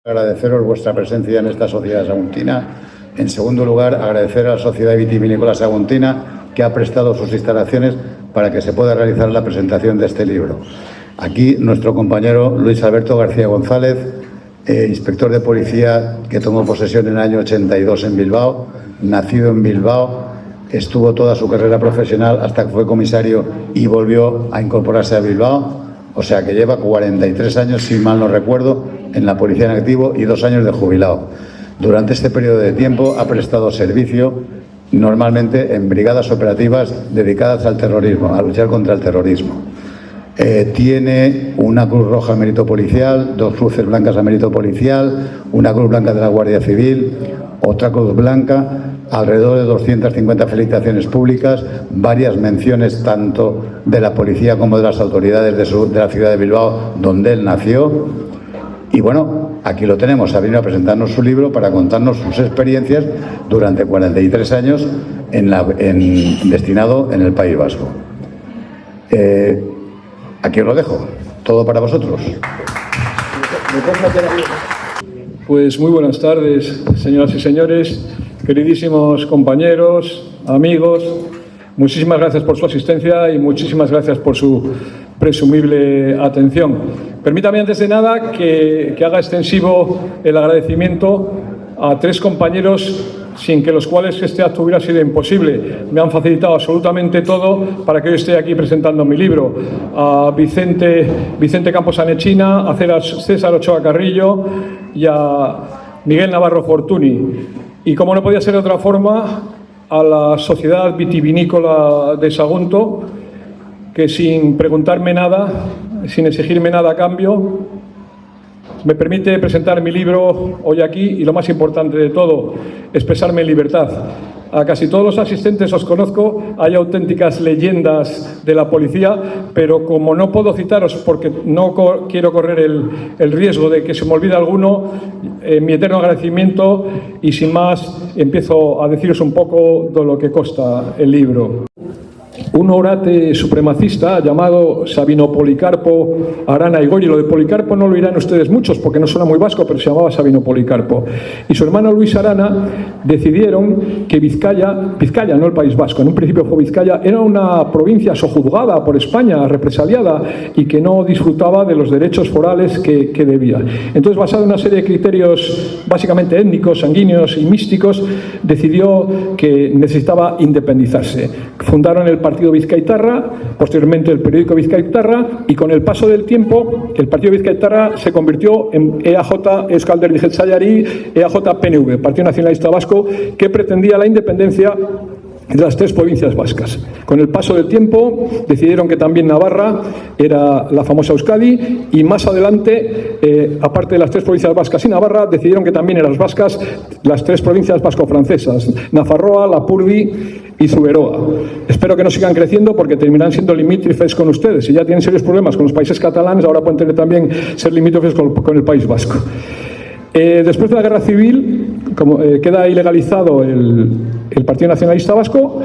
Agradeceros vuestra presencia en esta sociedad saguntina. En segundo lugar, agradecer a la Sociedad Vitivinícola Saguntina que ha prestado sus instalaciones para que se pueda realizar la presentación de este libro. Aquí nuestro compañero Luis Alberto García González, inspector de policía que tomó posesión en el año 82 en Bilbao, nacido en Bilbao, estuvo toda su carrera profesional hasta que fue comisario y volvió a incorporarse a Bilbao. O sea que lleva 43 años, si mal no recuerdo, en la policía en activo y 2 años de jubilado. Durante este periodo de tiempo ha prestado servicio normalmente en brigadas operativas dedicadas al terrorismo, a luchar contra el terrorismo. Tiene una Cruz Roja a mérito policial, 2 cruces blancas a mérito policial, una Cruz Blanca de la Guardia Civil, otra Cruz Blanca, alrededor de 250 felicitaciones públicas, varias menciones tanto de la policía como de las autoridades de la ciudad de Bilbao, donde él nació. Y bueno, aquí lo tenemos, ha venido a presentarnos su libro para contarnos sus experiencias durante 43 años destinado en el País Vasco. Aquí os lo dejo, todo para vosotros. Pues muy buenas tardes, señoras y señores, queridísimos compañeros, amigos. Muchísimas gracias por su asistencia y muchísimas gracias por su presumible atención. Permítame antes de nada que haga extensivo el agradecimiento a 3 compañeros sin que los cuales este acto hubiera sido imposible. Me han facilitado absolutamente todo para que yo esté aquí presentando mi libro. A Vicente Campos Anechina, a César Ochoa Carrillo y a Miguel Navarro Fortuny. Y como no podía ser de otra forma, a la Sociedad Vitivinícola de Sagunto, que sin preguntarme nada, sin exigirme nada a cambio, me permite presentar mi libro hoy aquí y, lo más importante de todo, expresarme en libertad. A casi todos los asistentes os conozco, hay auténticas leyendas de la policía, pero como no puedo citaros porque no quiero correr el riesgo de que se me olvide alguno, mi eterno agradecimiento y sin más empiezo a deciros un poco de lo que consta el libro. Un orate supremacista llamado Sabino Policarpo Arana y Goyi. Lo de Policarpo no lo oirán ustedes muchos porque no suena muy vasco, pero se llamaba Sabino Policarpo. Y su hermano Luis Arana decidieron que Vizcaya, no el País Vasco, en un principio fue Vizcaya, era una provincia sojuzgada por España, represaliada, y que no disfrutaba de los derechos forales que debía. Entonces, basado en una serie de criterios básicamente étnicos, sanguíneos y místicos, decidió que necesitaba independizarse. Fundaron el Partido Vizcaitarra, posteriormente el periódico Vizcaitarra, y con el paso del tiempo el Partido Vizcaitarra se convirtió en EAJ, Euskal Alderdi Jeltzaleari, EAJ-PNV, Partido Nacionalista Vasco, que pretendía la independencia de las 3 provincias vascas. Con el paso del tiempo decidieron que también Navarra era la famosa Euskadi, y más adelante, aparte de las 3 provincias vascas y Navarra, decidieron que también eran las vascas las 3 provincias vasco-francesas, Nafarroa, Lapurdi y Zuberoa. Espero que no sigan creciendo porque terminarán siendo limítrofes con ustedes. Si ya tienen serios problemas con los países catalanes, ahora pueden tener también ser limítrofes con el País Vasco. Después de la Guerra Civil, queda ilegalizado el Partido Nacionalista Vasco,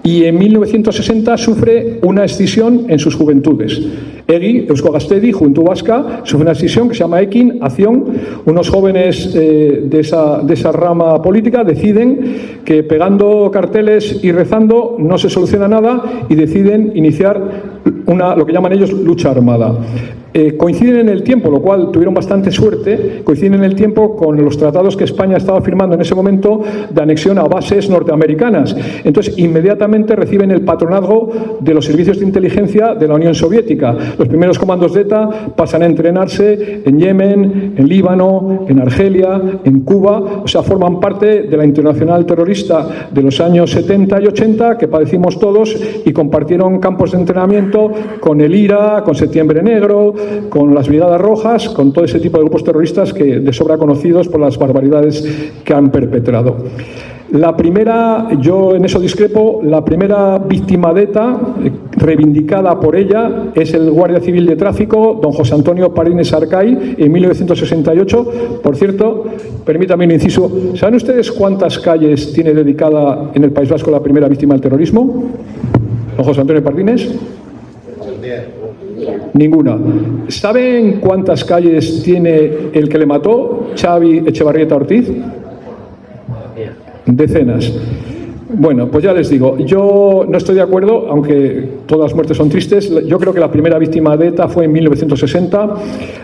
y en 1960 sufre una escisión en sus juventudes. EGI, Eusko Gaztedi, Juventud Vasca, sufre una escisión que se llama EKIN, Acción. Unos jóvenes de esa rama política deciden que pegando carteles y rezando no se soluciona nada y deciden iniciar lo que llaman ellos lucha armada. Coinciden en el tiempo, lo cual tuvieron bastante suerte, coinciden en el tiempo con los tratados que España estaba firmando en ese momento de anexión a bases norteamericanas. Entonces, inmediatamente reciben el patronazgo de los servicios de inteligencia de la Unión Soviética. Los primeros comandos de ETA pasan a entrenarse en Yemen, en Líbano, en Argelia, en Cuba. O sea, forman parte de la internacional terrorista de los años 70 y 80 que padecimos todos, y compartieron campos de entrenamiento con el IRA, con Septiembre Negro, con las Brigadas Rojas, con todo ese tipo de grupos terroristas que de sobra conocidos por las barbaridades que han perpetrado. La primera, yo en eso discrepo, la primera víctima de ETA, reivindicada por ella, es el guardia civil de tráfico, don José Antonio Parines Arcay, en 1968. Por cierto, permítame un inciso, ¿saben ustedes cuántas calles tiene dedicada en el País Vasco la primera víctima del terrorismo? Don José Antonio Parines. Ninguna. ¿Saben cuántas calles tiene el que le mató, Xavi Etxebarrieta Ortiz? Decenas. Bueno, pues ya les digo, yo no estoy de acuerdo, aunque todas las muertes son tristes. Yo creo que la primera víctima de ETA fue en 1960,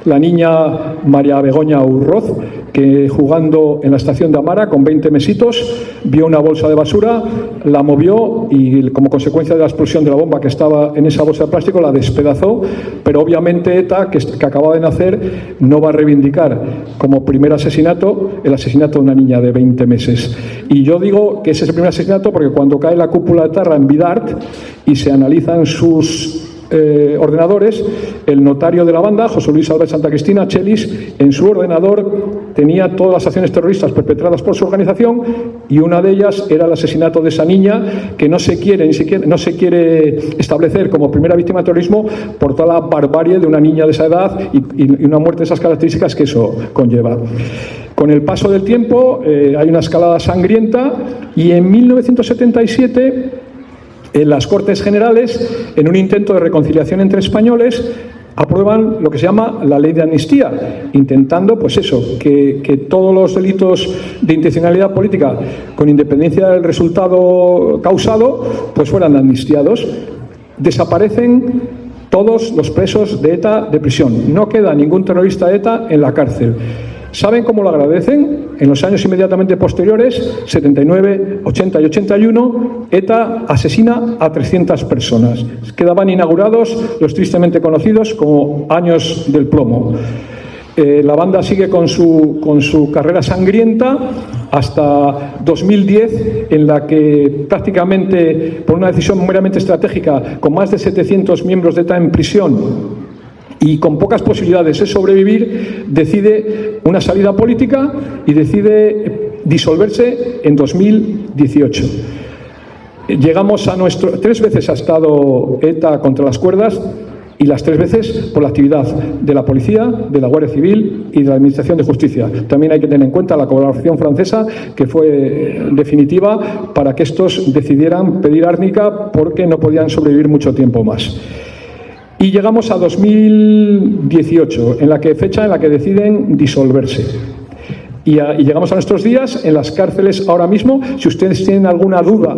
la niña María Begoña Urroz, que jugando en la estación de Amara con 20 mesitos, vio una bolsa de basura, la movió y como consecuencia de la explosión de la bomba que estaba en esa bolsa de plástico la despedazó, pero obviamente ETA, que acababa de nacer, no va a reivindicar como primer asesinato el asesinato de una niña de 20 meses. Y yo digo que ese es el primer asesinato porque cuando cae la cúpula de Tarra en Bidart y se analizan sus ordenadores, el notario de la banda, José Luis Álvarez Santa Cristina, Chelis, en su ordenador tenía todas las acciones terroristas perpetradas por su organización y una de ellas era el asesinato de esa niña que no se quiere establecer como primera víctima de terrorismo por toda la barbarie de una niña de esa edad y una muerte de esas características que eso conlleva. Con el paso del tiempo hay una escalada sangrienta y en 1977 en las Cortes Generales, en un intento de reconciliación entre españoles, aprueban lo que se llama la ley de amnistía, intentando, pues eso, que todos los delitos de intencionalidad política, con independencia del resultado causado, pues fueran amnistiados. Desaparecen todos los presos de ETA de prisión. No queda ningún terrorista de ETA en la cárcel. ¿Saben cómo lo agradecen? En los años inmediatamente posteriores, 79, 80 y 81, ETA asesina a 300 personas. Quedaban inaugurados los tristemente conocidos como años del plomo. La banda sigue con su carrera sangrienta hasta 2010, en la que prácticamente, por una decisión meramente estratégica, con más de 700 miembros de ETA en prisión, y con pocas posibilidades de sobrevivir, decide una salida política y decide disolverse en 2018. Llegamos a 3 veces ha estado ETA contra las cuerdas y las 3 veces por la actividad de la policía, de la Guardia Civil y de la Administración de Justicia. También hay que tener en cuenta la colaboración francesa, que fue definitiva para que estos decidieran pedir árnica porque no podían sobrevivir mucho tiempo más. Y llegamos a 2018, fecha en la que deciden disolverse. Y llegamos a nuestros días en las cárceles ahora mismo. Si ustedes tienen alguna duda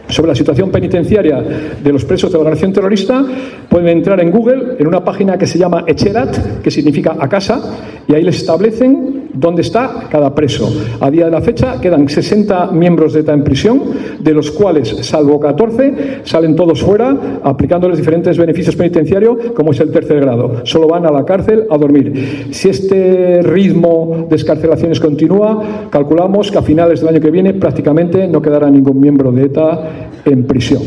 sobre la situación penitenciaria de los presos de la organización terrorista, pueden entrar en Google, en una página que se llama Etxerat, que significa a casa, y ahí les establecen dónde está cada preso. A día de la fecha quedan 60 miembros de ETA en prisión, de los cuales, salvo 14, salen todos fuera, aplicándoles diferentes beneficios penitenciarios, como es el 3er grado. Solo van a la cárcel a dormir. Si este ritmo de excarcelaciones continúa, calculamos que a finales del año que viene prácticamente no quedará ningún miembro de ETA en prisión.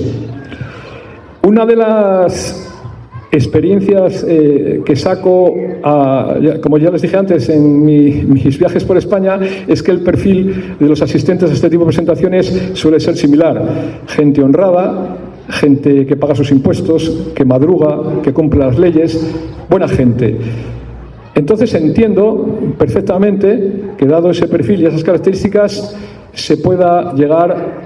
Una de las experiencias que saco, como ya les dije antes, en mis viajes por España, es que el perfil de los asistentes a este tipo de presentaciones suele ser similar. Gente honrada, gente que paga sus impuestos, que madruga, que cumple las leyes, buena gente. Entonces entiendo perfectamente que, dado ese perfil y esas características, se pueda llegar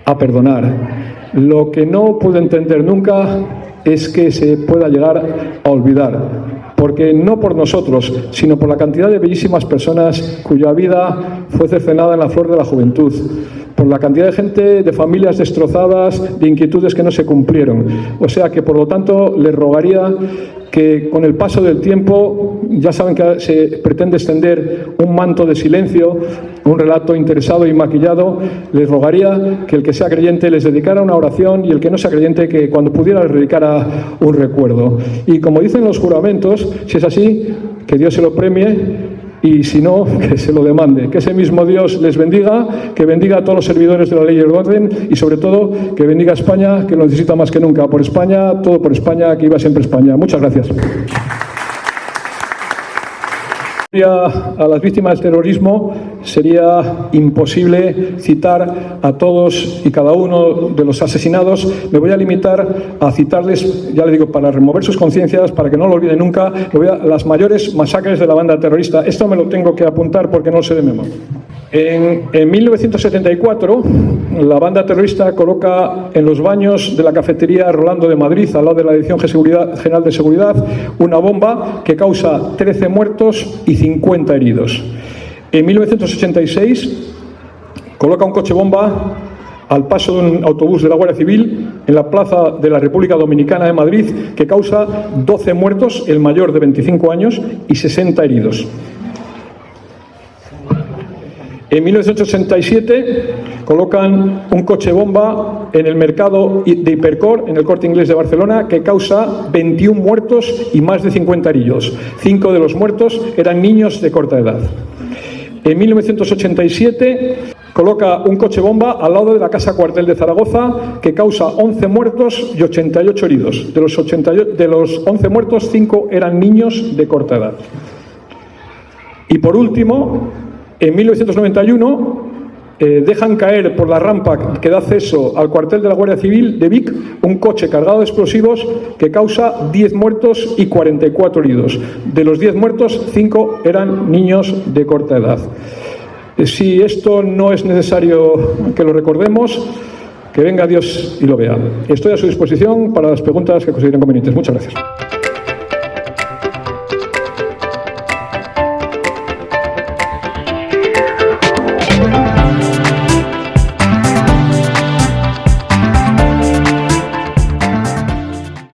a perdonar. Lo que no puedo entender nunca es que se pueda llegar a olvidar, porque no por nosotros, sino por la cantidad de bellísimas personas cuya vida fue cercenada en la flor de la juventud, por la cantidad de gente, de familias destrozadas, de inquietudes que no se cumplieron. O sea que, por lo tanto, les rogaría que con el paso del tiempo, ya saben que se pretende extender un manto de silencio, un relato interesado y maquillado, les rogaría que el que sea creyente les dedicara una oración y el que no sea creyente que cuando pudiera les dedicara un recuerdo. Y como dicen los juramentos, si es así, que Dios se lo premie, y si no, que se lo demande. Que ese mismo Dios les bendiga, que bendiga a todos los servidores de la ley y el orden y sobre todo que bendiga a España, que lo necesita más que nunca. Por España, todo por España, que iba siempre España. Muchas gracias. A las víctimas del terrorismo sería imposible citar a todos y cada uno de los asesinados. Me voy a limitar a citarles, ya le digo, para remover sus conciencias, para que no lo olviden nunca, las mayores masacres de la banda terrorista. Esto me lo tengo que apuntar porque no lo sé de memoria. En 1974, la banda terrorista coloca en los baños de la cafetería Rolando de Madrid, al lado de la Dirección General de Seguridad, una bomba que causa 13 muertos y 50 heridos. En 1986, coloca un coche bomba al paso de un autobús de la Guardia Civil en la plaza de la República Dominicana de Madrid, que causa 12 muertos, el mayor de 25 años, y 60 heridos. En 1987 colocan un coche bomba en el mercado de Hipercor, en el Corte Inglés de Barcelona, que causa 21 muertos y más de 50 heridos. 5 de los muertos eran niños de corta edad. En 1987 coloca un coche bomba al lado de la Casa Cuartel de Zaragoza, que causa 11 muertos y 88 heridos. De los 11 muertos, 5 eran niños de corta edad. Y por último, en 1991 dejan caer por la rampa que da acceso al cuartel de la Guardia Civil de Vic un coche cargado de explosivos que causa 10 muertos y 44 heridos. De los 10 muertos, 5 eran niños de corta edad. Si esto no es necesario que lo recordemos, que venga Dios y lo vea. Estoy a su disposición para las preguntas que consideren convenientes. Muchas gracias.